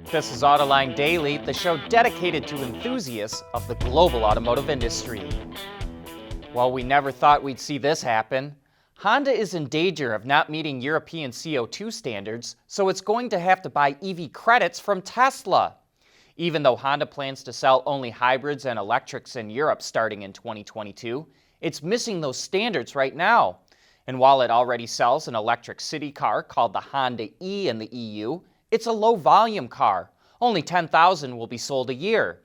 This is Autoline Daily, the show dedicated to enthusiasts of the global automotive industry. Well, we never thought we'd see this happen. Honda is in danger of not meeting European CO2 standards, so it's going to have to buy EV credits from Tesla. Even though Honda plans to sell only hybrids and electrics in Europe starting in 2022, it's missing those standards right now. And while it already sells an electric city car called the Honda E in the EU, it's a low-volume car. Only 10,000 will be sold a year.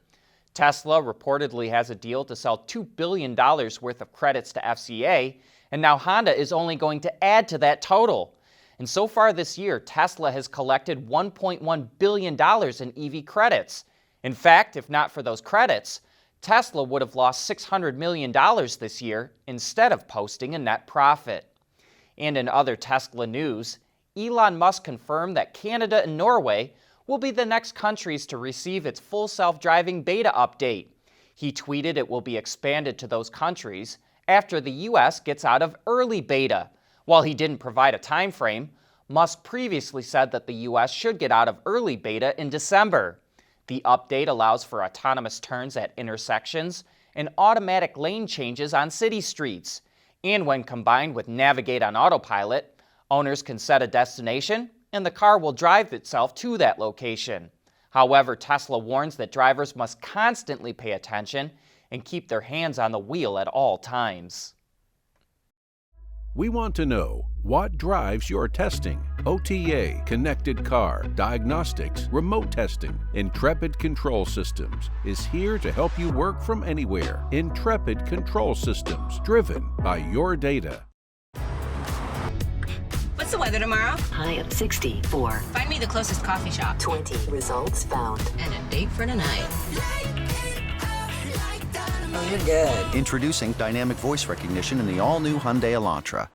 Tesla reportedly has a deal to sell $2 billion worth of credits to FCA, and now Honda is only going to add to that total. And so far this year, Tesla has collected $1.1 billion in EV credits. In fact, if not for those credits, Tesla would have lost $600 million this year instead of posting a net profit. And in other Tesla news, Elon Musk confirmed that Canada and Norway will be the next countries to receive its full self-driving beta update. He tweeted it will be expanded to those countries after the US gets out of early beta. While he didn't provide a time frame, Musk previously said that the US should get out of early beta in December. The update allows for autonomous turns at intersections and automatic lane changes on city streets. And when combined with Navigate on Autopilot, owners can set a destination and the car will drive itself to that location. However, Tesla warns that drivers must constantly pay attention and keep their hands on the wheel at all times. We want to know what drives your testing. OTA, connected car, diagnostics, remote testing. Intrepid Control Systems is here to help you work from anywhere. Intrepid Control Systems, driven by your data. What's the weather tomorrow? High of 64. Find me the closest coffee shop. 20 results found. And a date for tonight. Oh, you're good. Introducing dynamic voice recognition in the all-new Hyundai Elantra.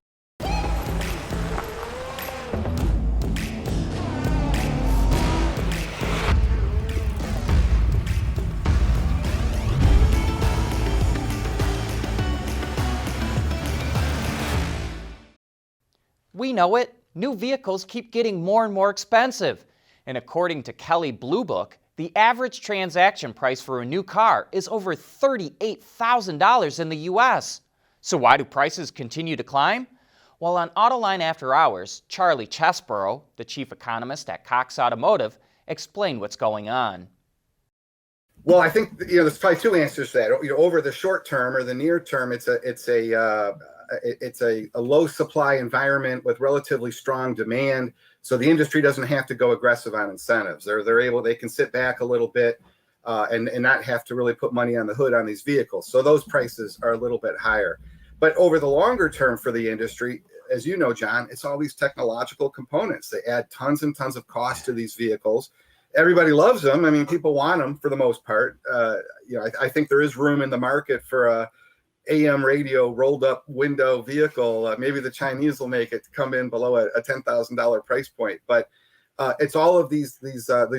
We know it. New vehicles keep getting more and more expensive. And according to Kelley Blue Book, the average transaction price for a new car is over $38,000 in the US. So why do prices continue to climb? Well, on Autoline After Hours, Charlie Chesborough, the chief economist at Cox Automotive, explained what's going on. Well, I think there's probably two answers to that. Over the short term or the near term, it's a low supply environment with relatively strong demand. So the industry doesn't have to go aggressive on incentives. They can sit back a little bit and not have to really put money on the hood on these vehicles. So those prices are a little bit higher. But over the longer term for the industry, as you know, John, it's all these technological components. They add tons and tons of cost to these vehicles. Everybody loves them. I mean, people want them for the most part. I think there is room in the market for a AM radio rolled up window vehicle. Maybe the Chinese will make it come in below a $10,000 price point. But it's all of these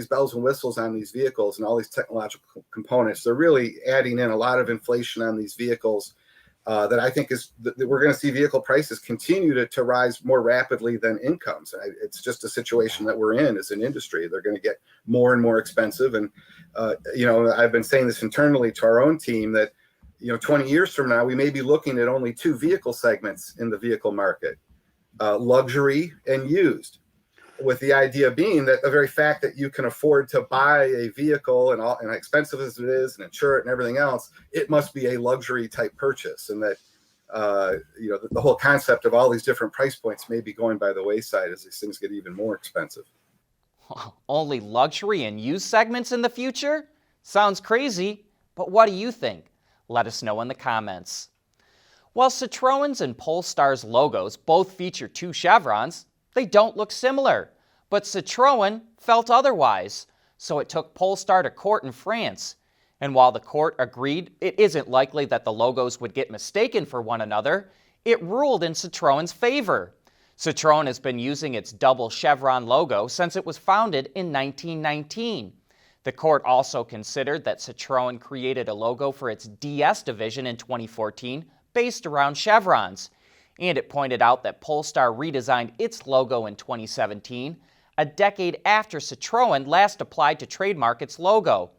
bells and whistles on these vehicles and all these technological components. They're really adding in a lot of inflation on these vehicles that I think that we're going to see vehicle prices continue to rise more rapidly than incomes. It's just a situation that we're in as an industry. They're going to get more and more expensive. And, I've been saying this internally to our own team that 20 years from now, we may be looking at only two vehicle segments in the vehicle market, luxury and used, with the idea being that the very fact that you can afford to buy a vehicle and expensive as it is and insure it and everything else, it must be a luxury type purchase. And that, the whole concept of all these different price points may be going by the wayside as these things get even more expensive. Only luxury and used segments in the future? Sounds crazy, but what do you think? Let us know in the comments. While Citroen's and Polestar's logos both feature two chevrons, they don't look similar. But Citroen felt otherwise, so it took Polestar to court in France. And while the court agreed it isn't likely that the logos would get mistaken for one another, it ruled in Citroen's favor. Citroen has been using its double chevron logo since it was founded in 1919. The court also considered that Citroen created a logo for its DS division in 2014 based around chevrons. And it pointed out that Polestar redesigned its logo in 2017 a decade after Citroen last applied to trademark its logo.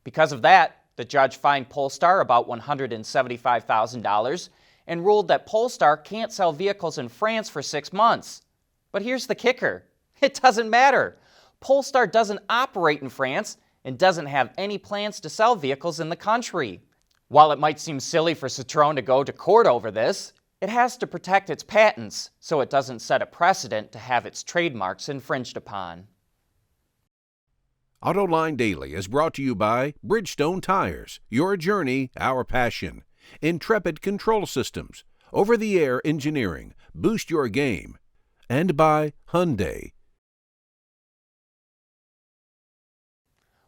Because of that, the judge fined Polestar about $175,000 and ruled that Polestar can't sell vehicles in France for 6 months. But here's the kicker. It doesn't matter. Polestar doesn't operate in France and doesn't have any plans to sell vehicles in the country. While it might seem silly for Citroen to go to court over this, it has to protect its patents so it doesn't set a precedent to have its trademarks infringed upon. Autoline Daily is brought to you by Bridgestone Tires, your journey, our passion. Intrepid Control Systems, over-the-air engineering, boost your game. And by Hyundai.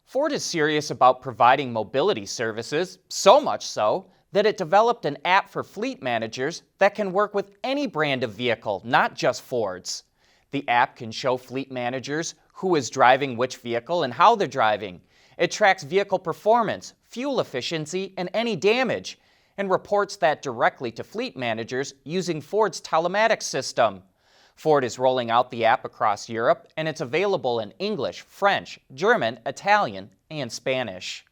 Ford is serious about providing mobility services, so much so that it developed an app for fleet managers that can work with any brand of vehicle, not just Ford's. The app can show fleet managers who is driving which vehicle and how they're driving. It tracks vehicle performance, fuel efficiency, and any damage, and reports that directly to fleet managers using Ford's telematics system. Ford is rolling out the app across Europe, and it's available in English, French, German, Italian, and Spanish.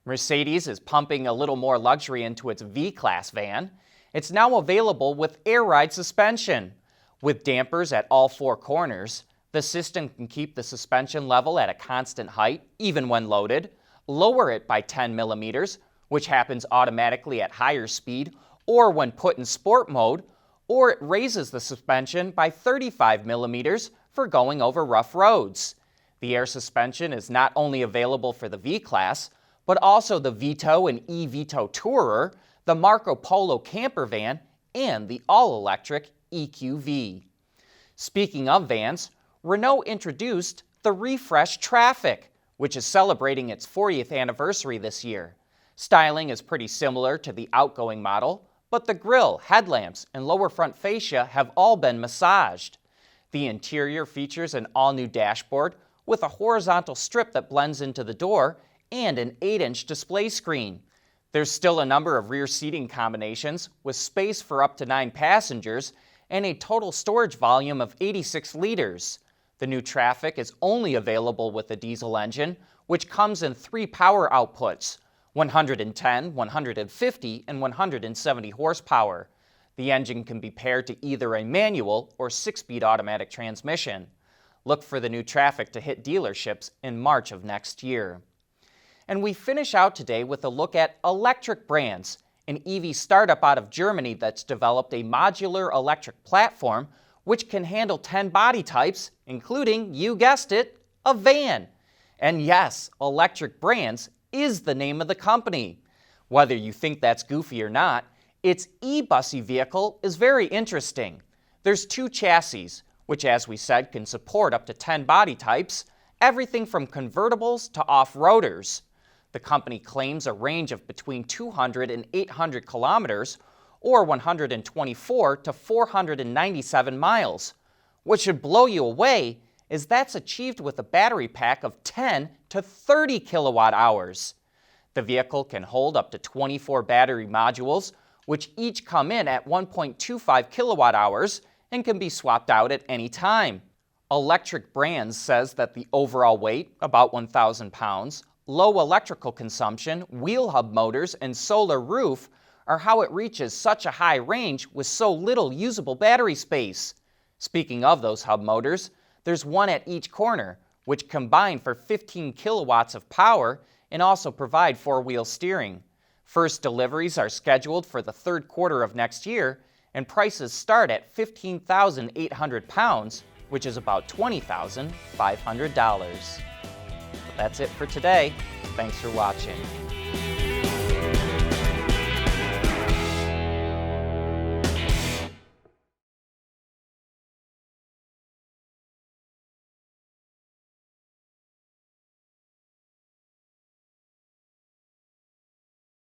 Mercedes is pumping a little more luxury into its V-Class van. It's now available with air ride suspension. With dampers at all 4 corners, the system can keep the suspension level at a constant height, even when loaded, lower it by 10 millimeters, which happens automatically at higher speed or when put in sport mode, or it raises the suspension by 35 millimeters for going over rough roads. The air suspension is not only available for the V-Class, but also the Vito and e-Vito Tourer, the Marco Polo camper van, and the all-electric EQV. Speaking of vans, Renault introduced the refreshed Trafic, which is celebrating its 40th anniversary this year. Styling is pretty similar to the outgoing model, but the grille, headlamps, and lower front fascia have all been massaged. The interior features an all-new dashboard with a horizontal strip that blends into the door and an 8-inch display screen. There's still a number of rear seating combinations with space for up to 9 passengers and a total storage volume of 86 liters. The new Trafic is only available with a diesel engine, which comes in 3 power outputs, 110, 150, and 170 horsepower. The engine can be paired to either a manual or 6-speed automatic transmission. Look for the new Trafic to hit dealerships in March of next year. And we finish out today with a look at Electric Brands, an EV startup out of Germany that's developed a modular electric platform which can handle 10 body types, including, you guessed it, a van. And yes, Electric Brands is the name of the company. Whether you think that's goofy or not, its e-bussy vehicle is very interesting. There's 2 chassis, which as we said can support up to 10 body types, everything from convertibles to off-roaders. The company claims a range of between 200 and 800 kilometers, or 124 to 497 miles. What should blow you away is that's achieved with a battery pack of 10 to 30 kilowatt hours. The vehicle can hold up to 24 battery modules, which each come in at 1.25 kilowatt hours and can be swapped out at any time. Electric Brands says that the overall weight, about 1,000 pounds, low electrical consumption, wheel hub motors, and solar roof are how it reaches such a high range with so little usable battery space. Speaking of those hub motors, there's one at each corner, which combine for 15 kilowatts of power and also provide 4-wheel steering. First deliveries are scheduled for the 3rd quarter of next year, and prices start at 15,800 pounds, which is about $20,500. That's it for today. Thanks for watching.